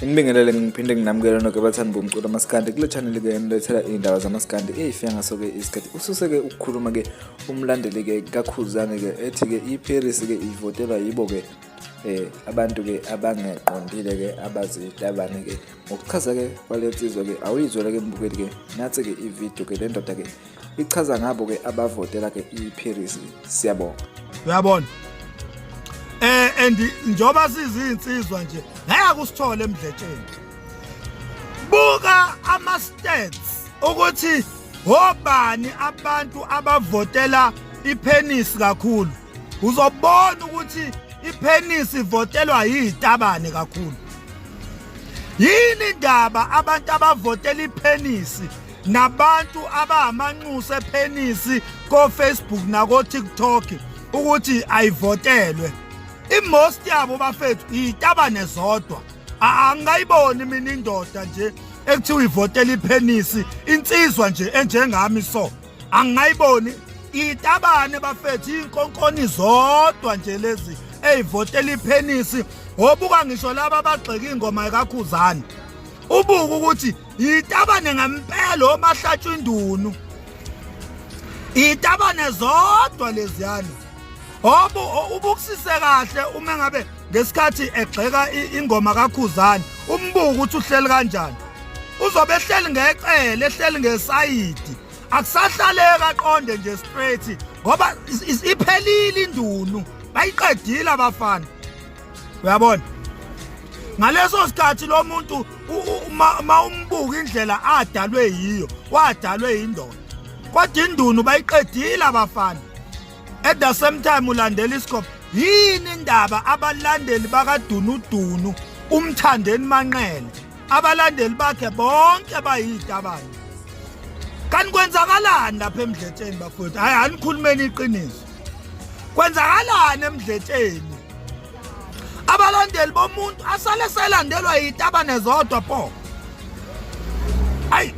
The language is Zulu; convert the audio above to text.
Ngibingelele ngiphinde nginamukele nonke abathandi bomculo amaskandi kule channel ke ngilethela indaba zamaskandi ezifika ngaso ke isikhathi ususeke ukukhuluma ke umlandeli ke kakhuzani ke ethi ke iParis ke ivotelwa yibo ke abantu ke abangeqondile ke abazitabane ke ngokuchaza ke kwaletsizwe ke awuyizwela ke mbukeli ke nathi ke ivideo ke le ndoda ke ichaza ngabo ke abavotela ke iParis. Siyabonga. Uyabona and njoba sizinsizwa nje ngeke usithole emdletsheni. Buka ama stats ukuthi obani abantu abavotela ipenis kakhulu. Uzobona ukuthi ipenis ivotelwa yitabane kakhulu. Yini indaba abantu abavotela ipenis nabantu abamanxusa epenis ko Facebook na ko TikTok ukuthi ayivotelwe? Imost yabo bafethu itabane zodwa. Angayiboni mina indoda nje ekuthiwa ivotela ipenis insizwa nje enjengami so. Angayiboni itabane bafethu inkonkoni zodwa nje lezi eyivotela ipenis. Obuka ngisho laba abagxeka ingoma kakhuzani. Ubuka ukuthi itabane ngempela omahlatshwa indunu. Itabane zodwa leziyana. Ubukusise kahle uma ngabe ngesikhathi egxeka ingoma kakhuzani umbuka ukuthi uhleli kanjani. Uzobe ehleli ngecele ehleli ngesayidi akusahlaleka aqonde nje straight ngoba iphelile indunu bayiqedile abafana. Uyabona ngaleso sikhathi lo muntu uma umbuka indlela adalwe yiyo wadalwe indoda kodwa indunu bayiqedile abafana. At the same time ulandela isikhope yini indaba abalandeli bakadunudunu umthandeni manqele abalandeli bakhe bonke bayitabane. Kanti kwenzakalani lapha emdletsheni bafowethu? Hayi anikhulumeni iqiniso. Kwenzakalani emdletsheni? Abalandeli bomuntu asale selandelwa yitabane zodwa pho. Hayi